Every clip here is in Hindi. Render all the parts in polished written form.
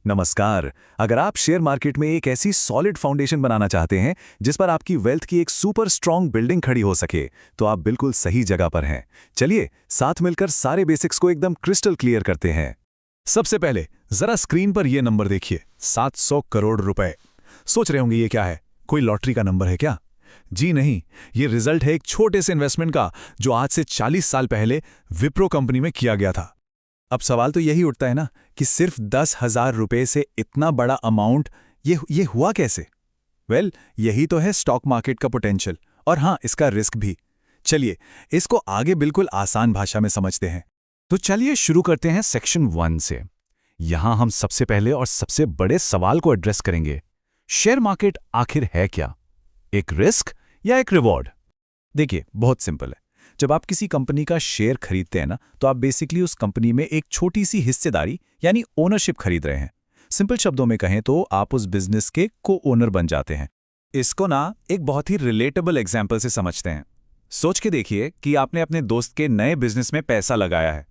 नमस्कार। अगर आप शेयर मार्केट में एक ऐसी सॉलिड फाउंडेशन बनाना चाहते हैं जिस पर आपकी वेल्थ की एक सुपर स्ट्रॉन्ग बिल्डिंग खड़ी हो सके, तो आप बिल्कुल सही जगह पर हैं। चलिए साथ मिलकर सारे बेसिक्स को एकदम क्रिस्टल क्लियर करते हैं। सबसे पहले जरा स्क्रीन पर यह नंबर देखिए, 700 करोड़ रुपए। सोच रहे होंगे ये क्या है, कोई लॉटरी का नंबर है क्या? जी नहीं, ये रिजल्ट है एक छोटे से इन्वेस्टमेंट का जो आज से 40 साल पहले विप्रो कंपनी में किया गया था। अब सवाल तो यही उठता है ना कि सिर्फ 10,000 रुपए से इतना बड़ा अमाउंट ये हुआ कैसे? यही तो है स्टॉक मार्केट का पोटेंशियल, और हाँ, इसका रिस्क भी। चलिए इसको आगे बिल्कुल आसान भाषा में समझते हैं। तो चलिए शुरू करते हैं सेक्शन 1 से। यहां हम सबसे पहले और सबसे बड़े सवाल को एड्रेस करेंगे। शेयर मार्केट आखिर है क्या? एक रिस्क या एक रिवॉर्ड? देखिए, बहुत सिंपल है। जब आप किसी कंपनी का शेयर खरीदते हैं ना, तो आप बेसिकली उस कंपनी में एक छोटी सी हिस्सेदारी यानी ओनरशिप खरीद रहे हैं। सिंपल शब्दों में कहें तो आप उस बिजनेस के को ओनर बन जाते हैं। इसको ना एक बहुत ही रिलेटेबल एग्जाम्पल से समझते हैं। सोच के देखिए कि आपने अपने दोस्त के नए बिजनेस में पैसा लगाया है।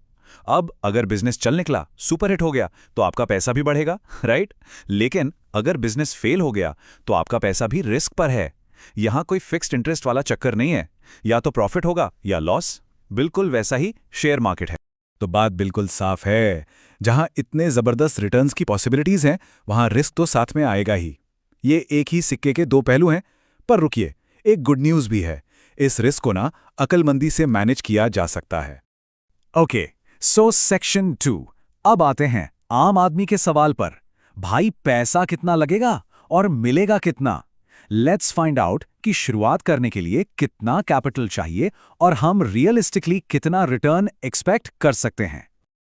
अब अगर बिजनेस चल निकला, सुपरहिट हो गया, तो आपका पैसा भी बढ़ेगा, राइट? लेकिन अगर बिजनेस फेल हो गया तो आपका पैसा भी रिस्क पर है। यहां कोई फिक्स्ड इंटरेस्ट वाला चक्कर नहीं है, या तो प्रॉफिट होगा या लॉस। बिल्कुल वैसा ही शेयर मार्केट है। तो बात बिल्कुल साफ है, जहां इतने जबरदस्त रिटर्न्स की पॉसिबिलिटीज हैं, वहां रिस्क तो साथ में आएगा ही। ये एक ही सिक्के के दो पहलू हैं। पर रुकिए, एक गुड न्यूज भी है। इस रिस्क को ना अक्लमंदी से मैनेज किया जा सकता है। Okay, so section 2। अब आते हैं आम आदमी के सवाल पर। भाई, पैसा कितना लगेगा और मिलेगा कितना? लेट्स फाइंड आउट कि शुरुआत करने के लिए कितना कैपिटल चाहिए और हम रियलिस्टिकली कितना रिटर्न एक्सपेक्ट कर सकते हैं।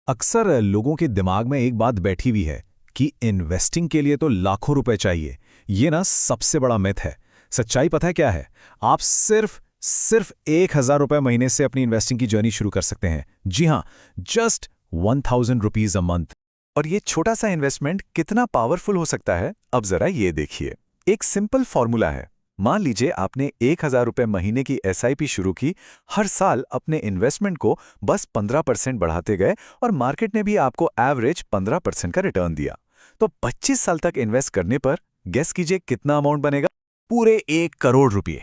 अक्सर लोगों के दिमाग में एक बात बैठी हुई है कि इन्वेस्टिंग के लिए तो लाखों रुपए चाहिए। ये ना सबसे बड़ा मिथ है। सच्चाई पता है क्या है? आप सिर्फ 1,000 रुपए महीने से अपनी इन्वेस्टिंग की जर्नी शुरू कर सकते हैं। जी हाँ, जस्ट 1,000 रुपीज अ मंथ। और ये छोटा सा इन्वेस्टमेंट कितना पावरफुल हो सकता है, अब जरा ये देखिए। एक सिंपल फॉर्मूला है। मान लीजिए आपने 1,000 रुपए महीने की एसआईपी शुरू की। हर साल अपने इन्वेस्टमेंट को बस 15% बढ़ाते गए और मार्केट ने भी आपको एवरेज 15% का रिटर्न दिया। तो 25 साल तक इन्वेस्ट करने पर गेस कीजिए कितना अमाउंट बनेगा? पूरे 1 करोड़ रुपए।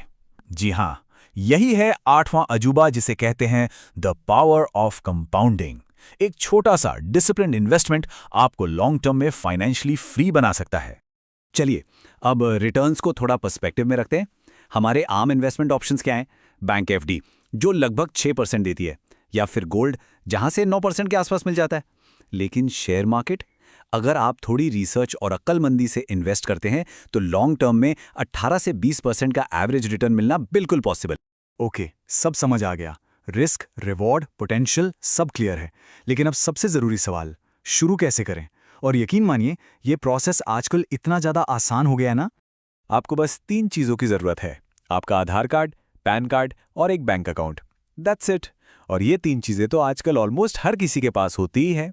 जी हाँ, यही है 8वां अजूबा, जिसे कहते हैं द पावर ऑफ कंपाउंडिंग। एक छोटा सा डिसिप्लिन इन्वेस्टमेंट आपको लॉन्ग टर्म में फाइनेंशियली फ्री बना सकता है। चलिए अब रिटर्न्स को थोड़ा पर्सपेक्टिव में रखते हैं। हमारे आम इन्वेस्टमेंट ऑप्शंस क्या हैं? बैंक एफडी जो लगभग 6% देती है, या फिर गोल्ड जहां से 9% के आसपास मिल जाता है। लेकिन शेयर मार्केट, अगर आप थोड़ी रिसर्च और अक्लमंदी से इन्वेस्ट करते हैं तो लॉन्ग टर्म में 18 से 20% का एवरेज रिटर्न मिलना बिल्कुल पॉसिबल। ओके, सब समझ आ गया। रिस्क, रिवॉर्ड, पोटेंशियल सब क्लियर है। लेकिन अब सबसे जरूरी सवाल, शुरू कैसे करें? और यकीन मानिए, ये प्रोसेस आजकल इतना ज़्यादा आसान हो गया है ना। आपको बस 3 चीज़ों की ज़रूरत है। आपका आधार कार्ड, पैन कार्ड और एक बैंक अकाउंट। That's it. और ये 3 चीज़ें तो आजकल ऑलमोस्ट हर किसी के पास होती ही है।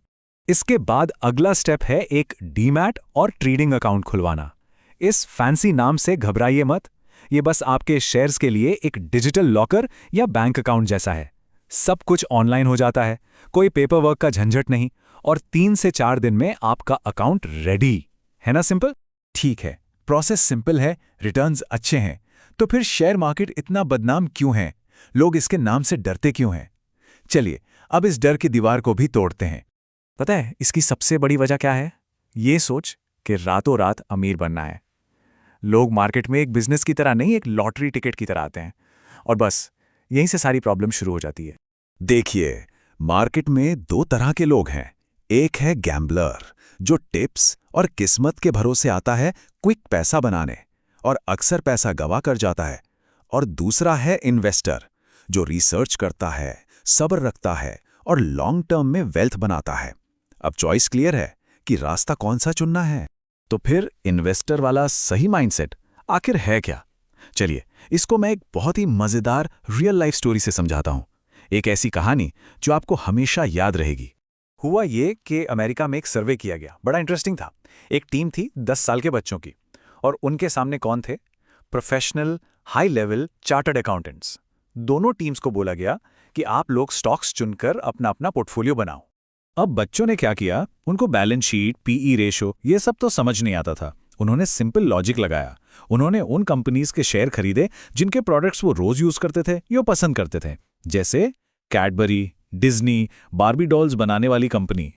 इसके बाद अगला स्टेप है एक डीमैट और ट्रेडिंग अकाउंट खुलवाना। इस फैंसी नाम से घबराइए मत। ये बस आपके शेयर्स के लिए एक डिजिटल लॉकर या बैंक अकाउंट जैसा है। सब कुछ ऑनलाइन हो जाता है, कोई पेपर वर्क का झंझट नहीं, और 3 से 4 दिन में आपका अकाउंट रेडी है ना। सिंपल? ठीक है, प्रोसेस सिंपल है, रिटर्न्स अच्छे हैं। तो फिर शेयर मार्केट इतना बदनाम क्यों है? लोग इसके नाम से डरते क्यों हैं? चलिए अब इस डर की दीवार को भी तोड़ते हैं। पता है इसकी सबसे बड़ी वजह क्या है? ये सोच कि रातों रात अमीर बनना है। लोग मार्केट में एक बिजनेस की तरह नहीं, एक लॉटरी टिकट की तरह आते हैं, और बस यहीं से सारी प्रॉब्लम शुरू हो जाती है। देखिए, मार्केट में 2 तरह के लोग हैं। एक है गैम्बलर, जो टिप्स और किस्मत के भरोसे आता है क्विक पैसा बनाने और अक्सर पैसा गवा कर जाता है। और दूसरा है इन्वेस्टर, जो रिसर्च करता है, सब्र रखता है और लॉन्ग टर्म में वेल्थ बनाता है। अब चॉइस क्लियर है कि रास्ता कौन सा चुनना है। तो फिर इन्वेस्टर वाला सही माइंडसेट आखिर है क्या? चलिए इसको मैं एक बहुत ही मजेदार रियल लाइफ स्टोरी से समझाता हूं। एक ऐसी कहानी जो आपको हमेशा याद रहेगी। हुआ ये कि अमेरिका में एक सर्वे किया गया, बड़ा इंटरेस्टिंग था। एक टीम थी 10 साल के बच्चों की, और उनके सामने कौन थे? Professional high level chartered accountants. दोनों टीम्स को बोला गया कि आप लोग स्टॉक्स चुनकर अपना अपना पोर्टफोलियो बनाओ। अब बच्चों ने क्या किया, उनको बैलेंस शीट, पीई रेशो ये सब तो समझ नहीं आता था। उन्होंने सिंपल लॉजिक लगाया। उन्होंने उन कंपनीज के शेयर खरीदे जिनके प्रोडक्ट्स वो रोज यूज करते थे या पसंद करते थे, जैसे कैडबरी, डिज्नी, बार्बी डॉल्स बनाने वाली कंपनी।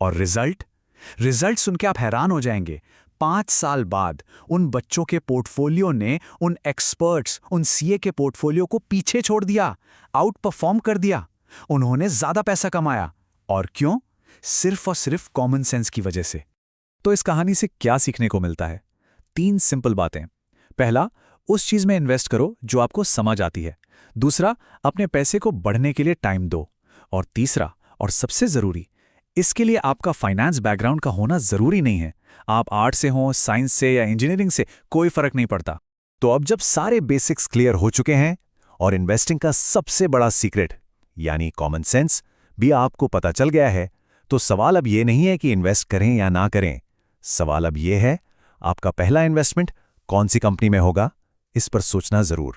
और रिजल्ट सुन के आप हैरान हो जाएंगे। 5 साल बाद उन बच्चों के पोर्टफोलियो ने उन एक्सपर्ट्स, उन सीए के पोर्टफोलियो को पीछे छोड़ दिया, आउट परफॉर्म कर दिया। उन्होंने ज्यादा पैसा कमाया। और क्यों? सिर्फ और सिर्फ कॉमन सेंस की वजह से। तो इस कहानी से क्या सीखने को मिलता है? 3 सिंपल बातें। पहला, उस चीज में इन्वेस्ट करो जो आपको समझ आती है। दूसरा, अपने पैसे को बढ़ने के लिए टाइम दो। और तीसरा और सबसे जरूरी, इसके लिए आपका फाइनेंस बैकग्राउंड का होना जरूरी नहीं है। आप आर्ट से हों, साइंस से या इंजीनियरिंग से, कोई फर्क नहीं पड़ता। तो अब जब सारे बेसिक्स क्लियर हो चुके हैं और इन्वेस्टिंग का सबसे बड़ा सीक्रेट यानी कॉमन सेंस भी आपको पता चल गया है, तो सवाल अब ये नहीं है कि इन्वेस्ट करें या ना करें। सवाल अब ये है, आपका पहला इन्वेस्टमेंट कौन सी कंपनी में होगा? इस पर सोचना जरूर।